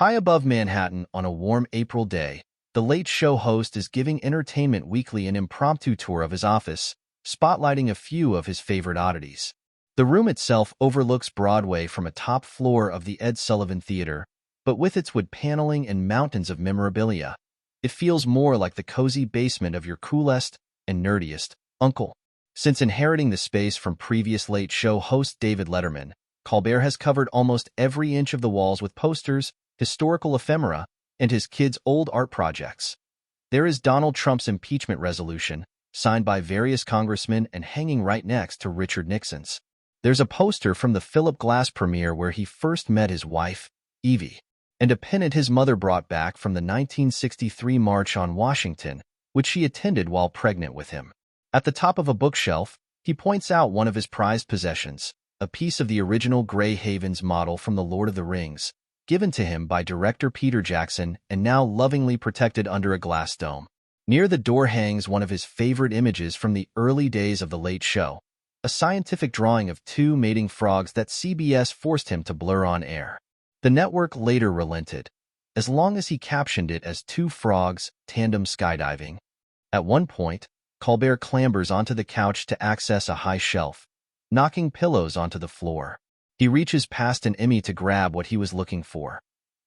High above Manhattan on a warm April day, the Late Show host is giving Entertainment Weekly an impromptu tour of his office, spotlighting a few of his favorite oddities. The room itself overlooks Broadway from a top floor of the Ed Sullivan Theater, but with its wood paneling and mountains of memorabilia, it feels more like the cozy basement of your coolest and nerdiest uncle. Since inheriting the space from previous Late Show host David Letterman, Colbert has covered almost every inch of the walls with posters, historical ephemera, and his kids' old art projects. There is Donald Trump's impeachment resolution, signed by various congressmen and hanging right next to Richard Nixon's. There's a poster from the Philip Glass premiere where he first met his wife, Evie, and a pennant his mother brought back from the 1963 March on Washington, which she attended while pregnant with him. At the top of a bookshelf, he points out one of his prized possessions, a piece of the original Grey Havens model from The Lord of the Rings, given to him by director Peter Jackson and now lovingly protected under a glass dome. Near the door hangs one of his favorite images from the early days of The Late Show, a scientific drawing of two mating frogs that CBS forced him to blur on air. The network later relented, as long as he captioned it as two frogs tandem skydiving. At one point, Colbert clambers onto the couch to access a high shelf, knocking pillows onto the floor. He reaches past an Emmy to grab what he was looking for,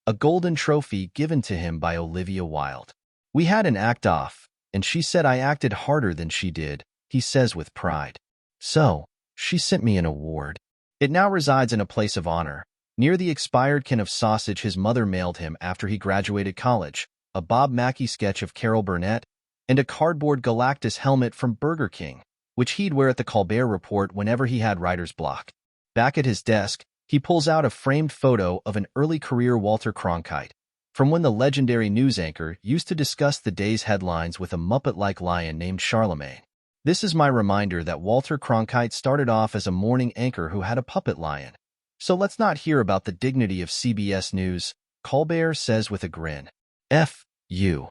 a golden trophy given to him by Olivia Wilde. "We had an act off, and she said I acted harder than she did," he says with pride. "So, she sent me an award. It now resides in a place of honor, near the expired can of sausage his mother mailed him after he graduated college, a Bob Mackie sketch of Carol Burnett, and a cardboard Galactus helmet from Burger King, which he'd wear at the Colbert Report whenever he had writer's block." Back at his desk, he pulls out a framed photo of an early career Walter Cronkite, from when the legendary news anchor used to discuss the day's headlines with a Muppet-like lion named Charlemagne. "This is my reminder that Walter Cronkite started off as a morning anchor who had a puppet lion. So let's not hear about the dignity of CBS News," Colbert says with a grin. F. U.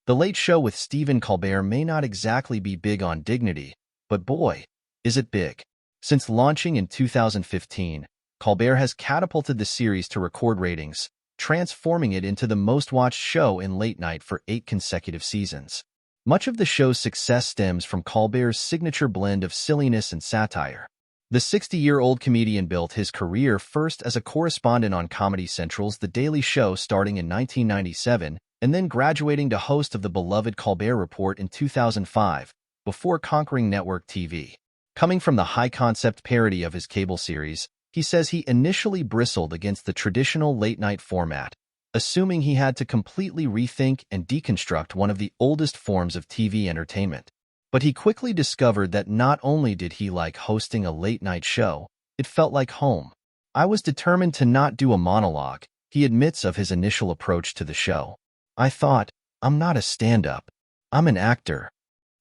The Late Show with Stephen Colbert may not exactly be big on dignity, but boy, is it big. Since launching in 2015, Colbert has catapulted the series to record ratings, transforming it into the most-watched show in late night for 8 consecutive seasons. Much of the show's success stems from Colbert's signature blend of silliness and satire. The 60-year-old comedian built his career first as a correspondent on Comedy Central's The Daily Show starting in 1997, and then graduating to host of the beloved Colbert Report in 2005, before conquering network TV. Coming from the high-concept parody of his cable series, he says he initially bristled against the traditional late-night format, assuming he had to completely rethink and deconstruct one of the oldest forms of TV entertainment. But he quickly discovered that not only did he like hosting a late-night show, it felt like home. "I was determined to not do a monologue," he admits of his initial approach to the show. "I thought, I'm not a stand-up, I'm an actor.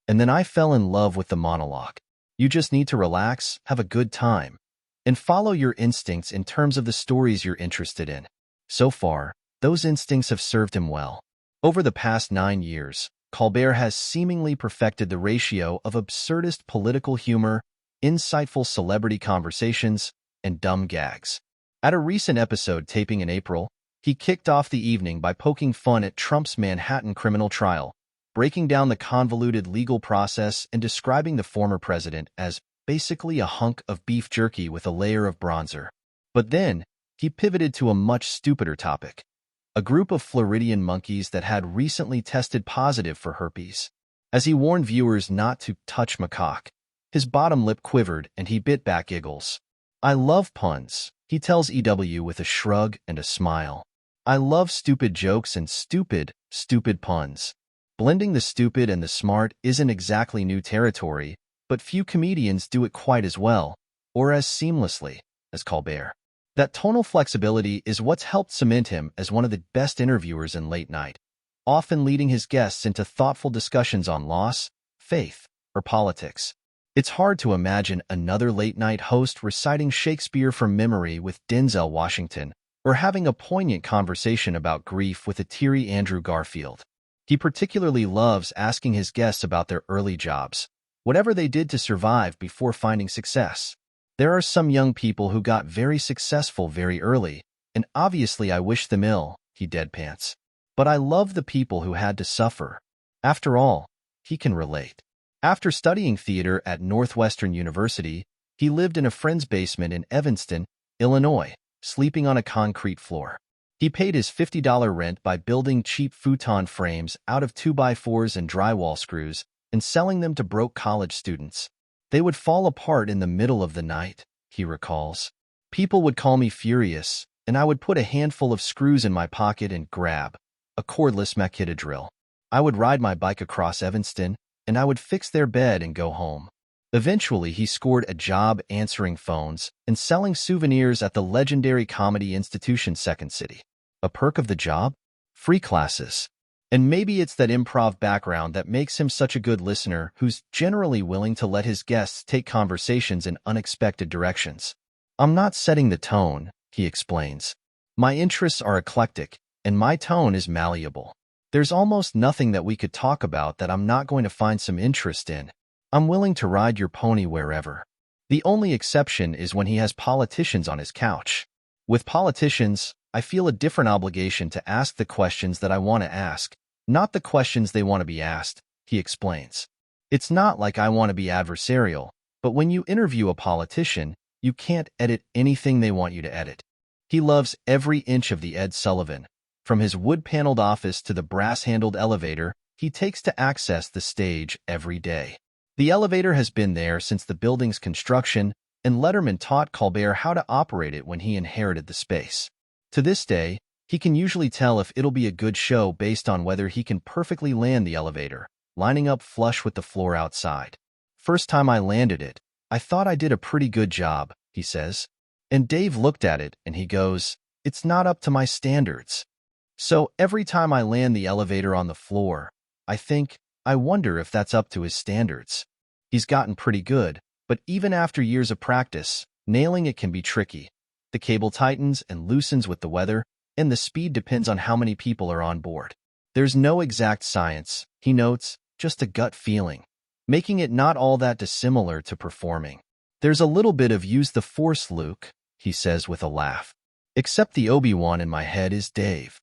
And then I fell in love with the monologue. You just need to relax, have a good time, and follow your instincts in terms of the stories you're interested in." So far, those instincts have served him well. Over the past 9 years, Colbert has seemingly perfected the ratio of absurdist political humor, insightful celebrity conversations, and dumb gags. At a recent episode taping in April, he kicked off the evening by poking fun at Trump's Manhattan criminal trial, breaking down the convoluted legal process and describing the former president as basically a hunk of beef jerky with a layer of bronzer. But then, he pivoted to a much stupider topic: a group of Floridian monkeys that had recently tested positive for herpes. As he warned viewers not to touch macaque, his bottom lip quivered and he bit back giggles. "I love puns," he tells EW with a shrug and a smile. "I love stupid jokes and stupid puns." Blending the stupid and the smart isn't exactly new territory, but few comedians do it quite as well, or as seamlessly, as Colbert. That tonal flexibility is what's helped cement him as one of the best interviewers in late night, often leading his guests into thoughtful discussions on loss, faith, or politics. It's hard to imagine another late-night host reciting Shakespeare from memory with Denzel Washington, or having a poignant conversation about grief with a teary Andrew Garfield. He particularly loves asking his guests about their early jobs, whatever they did to survive before finding success. "There are some young people who got very successful very early, and obviously I wish them ill," he he deadpans. But I love the people who had to suffer. After all, he can relate. After studying theater at Northwestern University, he lived in a friend's basement in Evanston, Illinois, sleeping on a concrete floor. He paid his $50 rent by building cheap futon frames out of 2x4s and drywall screws and selling them to broke college students. They would fall apart in the middle of the night, he recalls. People would call me furious, and I would put a handful of screws in my pocket and grab a cordless Makita drill. I would ride my bike across Evanston, and I would fix their bed and go home. Eventually, he scored a job answering phones and selling souvenirs at the legendary comedy institution Second City. A perk of the job? Free classes. And maybe it's that improv background that makes him such a good listener who's generally willing to let his guests take conversations in unexpected directions. I'm not setting the tone, he explains. My interests are eclectic, and my tone is malleable. There's almost nothing that we could talk about that I'm not going to find some interest in. I'm willing to ride your pony wherever. The only exception is when he has politicians on his couch. With politicians, I feel a different obligation to ask the questions that I want to ask, not the questions they want to be asked, he explains. It's not like I want to be adversarial, but when you interview a politician, you can't edit anything they want you to edit. He loves every inch of the Ed Sullivan. From his wood-paneled office to the brass-handled elevator, he takes to access the stage every day. The elevator has been there since the building's construction, and Letterman taught Colbert how to operate it when he inherited the space. To this day, he can usually tell if it'll be a good show based on whether he can perfectly land the elevator, lining up flush with the floor outside. First time I landed it, I thought I did a pretty good job, he says. And Dave looked at it and he goes, it's not up to my standards. So every time I land the elevator on the floor, I wonder if that's up to his standards. He's gotten pretty good, but even after years of practice, nailing it can be tricky. The cable tightens and loosens with the weather, and the speed depends on how many people are on board. There's no exact science, he notes, just a gut feeling, making it not all that dissimilar to performing. There's a little bit of use the force, Luke, he says with a laugh. Except the Obi-Wan in my head is Dave.